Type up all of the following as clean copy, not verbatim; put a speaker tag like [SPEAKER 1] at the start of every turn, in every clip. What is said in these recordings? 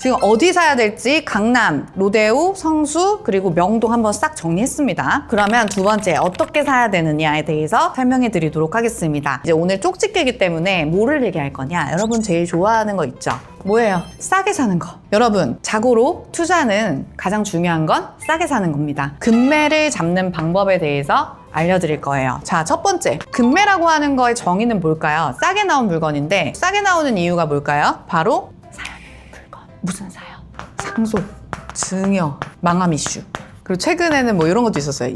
[SPEAKER 1] 지금 어디 사야 될지 강남, 로데오, 성수, 그리고 명동 한번 싹 정리했습니다. 그러면 두 번째 어떻게 사야 되느냐에 대해서 설명해 드리도록 하겠습니다. 이제 오늘 쪽집게이기 때문에 뭐를 얘기할 거냐? 여러분 제일 좋아하는 거 있죠? 뭐예요? 싸게 사는 거. 여러분, 자고로 투자는 가장 중요한 건 싸게 사는 겁니다. 금매를 잡는 방법에 대해서 알려드릴 거예요. 자, 첫 번째, 금매라고 하는 거의 정의는 뭘까요? 싸게 나온 물건인데 싸게 나오는 이유가 뭘까요? 바로 사야 되는 물건. 무슨 사요? 상속, 증여, 망함 이슈. 그리고 최근에는 뭐 이런 것도 있었어요.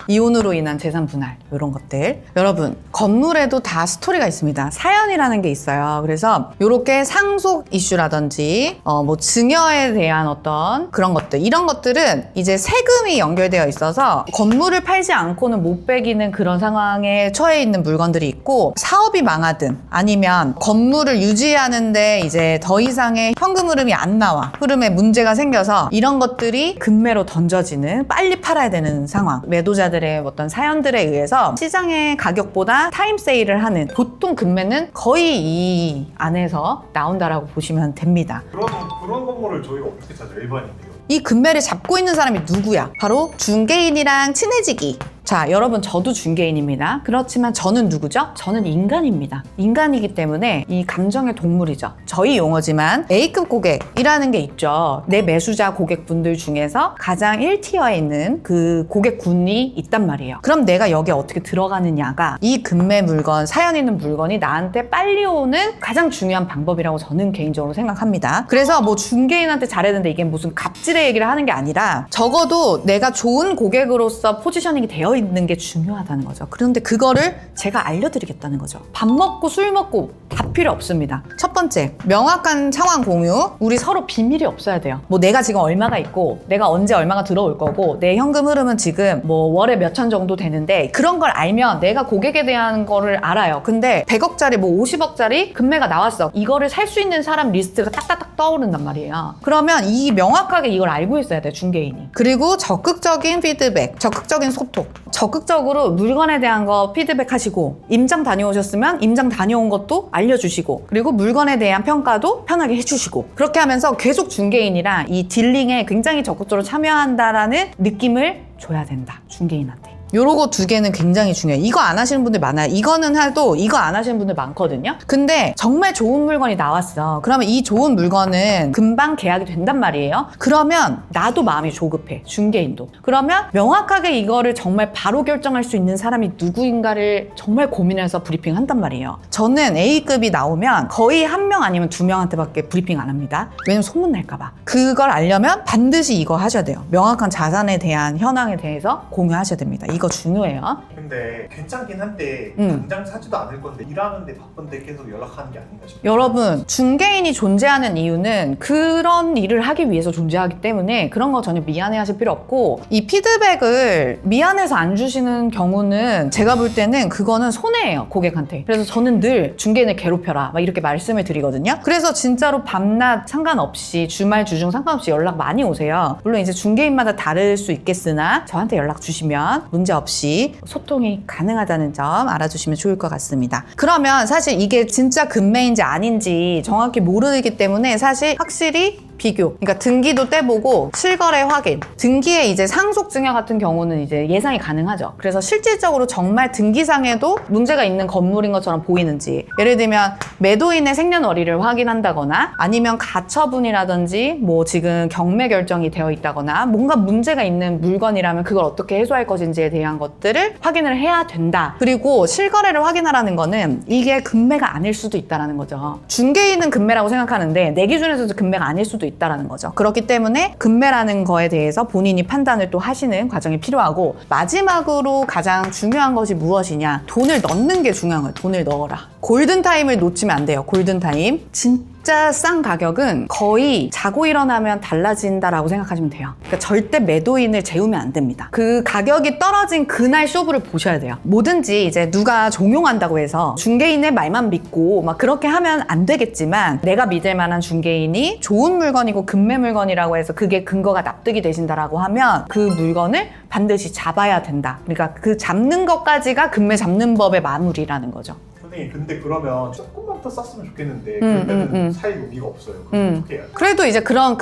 [SPEAKER 1] 이혼으로 인한 재산 분할, 이런 것들. 여러분, 건물에도 다 스토리가 있습니다. 사연이라는 게 있어요. 그래서 이렇게 상속 이슈라든지 뭐 증여에 대한 어떤 그런 것들, 이런 것들은 이제 세금이 연결되어 있어서 건물을 팔지 않고는 못 빼기는 그런 상황에 처해 있는 물건들이 있고, 사업이 망하든 아니면 건물을 유지하는데 이제 더 이상의 현금 흐름이 안 나와, 흐름에 문제가 생겨서 이런 것들이 금매로 던져지는, 빨리 팔아야 되는 상황. 매도자들의 어떤 사연들에 의해서 시장의 가격보다 타임 세일을 하는, 보통 금매는 거의 이 안에서 나온다라고 보시면 됩니다.
[SPEAKER 2] 그런 건물을 저희가 어떻게 찾아요? 일반인들요?
[SPEAKER 1] 이 금매를 잡고 있는 사람이 누구야? 바로 중개인이랑 친해지기. 자, 여러분, 저도 중개인입니다. 그렇지만 저는 누구죠? 저는 인간입니다. 인간이기 때문에 이 감정의 동물이죠. 저희 용어지만 A급 고객이라는 게 있죠. 내 매수자 고객분들 중에서 가장 1티어에 있는 그 고객군이 있단 말이에요. 그럼 내가 여기에 어떻게 들어가느냐가 이 금매 물건, 사연 있는 물건이 나한테 빨리 오는 가장 중요한 방법이라고 저는 개인적으로 생각합니다. 그래서 뭐 중개인한테 잘해야 되는데 이게 무슨 갑질의 얘기를 하는 게 아니라 적어도 내가 좋은 고객으로서 포지셔닝이 되어 있는 게 중요하다는 거죠. 그런데 그거를 제가 알려드리겠다는 거죠. 밥 먹고 술 먹고 다 필요 없습니다. 첫 번째, 명확한 상황 공유. 우리 서로 비밀이 없어야 돼요. 뭐 내가 지금 얼마가 있고 내가 언제 얼마가 들어올 거고 내 현금 흐름은 지금 뭐 월에 몇천 정도 되는데, 그런 걸 알면 내가 고객에 대한 거를 알아요. 근데 100억짜리 뭐 50억짜리 금매가 나왔어. 이거를 살 수 있는 사람 리스트가 딱딱딱 떠오른단 말이에요. 그러면 이 명확하게 이걸 알고 있어야 돼, 중개인이. 그리고 적극적인 피드백, 적극적인 소통. 적극적으로 물건에 대한 거 피드백 하시고, 임장 다녀오셨으면 임장 다녀온 것도 알려주시고, 그리고 물건에 대한 평가도 편하게 해주시고, 그렇게 하면서 계속 중개인이랑 이 딜링에 굉장히 적극적으로 참여한다라는 느낌을 줘야 된다, 중개인한테. 요러고 두 개는 굉장히 중요해요. 이거 안 하시는 분들 많아요. 이거는 해도 이거 안 하시는 분들 많거든요. 근데 정말 좋은 물건이 나왔어. 그러면 이 좋은 물건은 금방 계약이 된단 말이에요. 그러면 나도 마음이 조급해, 중개인도. 그러면 명확하게 이거를 정말 바로 결정할 수 있는 사람이 누구인가를 정말 고민해서 브리핑 한단 말이에요. 저는 A급이 나오면 거의 한 명 아니면 두 명한테밖에 브리핑 안 합니다. 왜냐면 소문 날까봐. 그걸 알려면 반드시 이거 하셔야 돼요. 명확한 자산에 대한 현황에 대해서 공유하셔야 됩니다. 이거 중요해요.
[SPEAKER 2] 근데 괜찮긴 한데 당장 사지도 않을 건데 일하는데 바쁜데 계속 연락하는 게 아닌가 싶어요.
[SPEAKER 1] 여러분, 중개인이 존재하는 이유는 그런 일을 하기 위해서 존재하기 때문에 그런 거 전혀 미안해하실 필요 없고, 이 피드백을 미안해서 안 주시는 경우는 제가 볼 때는 그거는 손해예요, 고객한테. 그래서 저는 늘 중개인을 괴롭혀라 막 이렇게 말씀을 드리거든요. 그래서 진짜로 밤낮 상관없이, 주말 주중 상관없이 연락 많이 오세요. 물론 이제 중개인마다 다를 수 있겠으나 저한테 연락 주시면 문제 없이 소통이 가능하다는 점 알아주시면 좋을 것 같습니다. 그러면 사실 이게 진짜 금매인지 아닌지 정확히 모르기 때문에 사실 확실히 비교, 그러니까 등기도 떼보고 실거래 확인. 등기에 이제 상속 증여 같은 경우는 이제 예상이 가능하죠. 그래서 실질적으로 정말 등기상에도 문제가 있는 건물인 것처럼 보이는지, 예를 들면 매도인의 생년월일을 확인한다거나 아니면 가처분이라든지 뭐 지금 경매 결정이 되어 있다거나 뭔가 문제가 있는 물건이라면 그걸 어떻게 해소할 것인지에 대한 것들을 확인을 해야 된다. 그리고 실거래를 확인하라는 거는 이게 금매가 아닐 수도 있다는 거죠. 중개인은 금매라고 생각하는데 내 기준에서도 금매가 아닐 수도 있다라는 거죠. 그렇기 때문에 금매라는 거에 대해서 본인이 판단을 또 하시는 과정이 필요하고, 마지막으로 가장 중요한 것이 무엇이냐? 돈을 넣는 게 중요한 거예요. 돈을 넣어라. 골든타임을 놓치면 안 돼요. 골든타임. 진짜 싼 가격은 거의 자고 일어나면 달라진다라고 생각하시면 돼요. 그러니까 절대 매도인을 재우면 안 됩니다. 그 가격이 떨어진 그날 쇼부를 보셔야 돼요. 뭐든지 이제 누가 종용한다고 해서 중개인의 말만 믿고 막 그렇게 하면 안 되겠지만, 내가 믿을 만한 중개인이 좋은 물건이고 금매 물건이라고 해서 그게 근거가 납득이 되신다라고 하면 그 물건을 반드시 잡아야 된다. 그러니까 그 잡는 것까지가 금매 잡는 법의 마무리라는 거죠.
[SPEAKER 2] 근데 선생님 근데 그러면 조금만 더 쌌으면 좋겠는데
[SPEAKER 1] 음,
[SPEAKER 2] 그러면 살 용기가 없어요. 그럼 어떻게 해야 돼요?
[SPEAKER 1] 그래도 이제 그런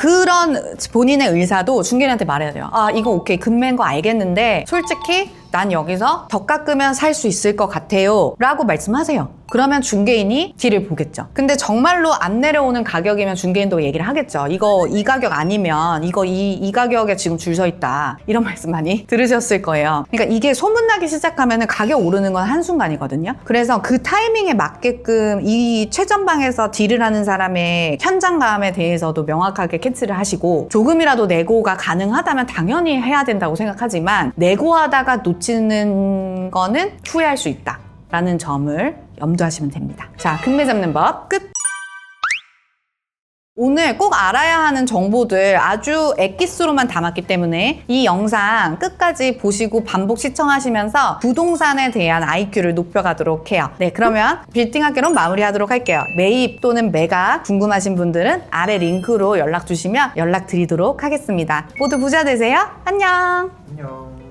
[SPEAKER 1] 본인의 의사도 중개인한테 말해야 돼요. 아, 이거 오케이. 금매인 거 알겠는데 솔직히 난 여기서 더 깎으면 살 수 있을 것 같아요 라고 말씀하세요. 그러면 중개인이 딜을 보겠죠. 근데 정말로 안 내려오는 가격이면 중개인도 얘기를 하겠죠. 이거 이 가격 아니면 이거 이 가격에 지금 줄 서 있다. 이런 말씀 많이 들으셨을 거예요. 그러니까 이게 소문나기 시작하면 가격 오르는 건 한순간이거든요. 그래서 그 타이밍에 맞게끔 이 최전방에서 딜을 하는 사람의 현장감에 대해서도 명확하게 캐치를 하시고 조금이라도 내고가 가능하다면 당연히 해야 된다고 생각하지만 내고하다가 놓치는 거는 후회할 수 있다. 라는 점을 염두하시면 됩니다. 자, 금매 잡는 법 끝! 오늘 꼭 알아야 하는 정보들 아주 엑기스로만 담았기 때문에 이 영상 끝까지 보시고 반복 시청하시면서 부동산에 대한 IQ를 높여가도록 해요. 네, 그러면 빌딩학개론 마무리하도록 할게요. 매입 또는 매각 궁금하신 분들은 아래 링크로 연락 주시면 연락 드리도록 하겠습니다. 모두 부자 되세요. 안녕!
[SPEAKER 2] 안녕.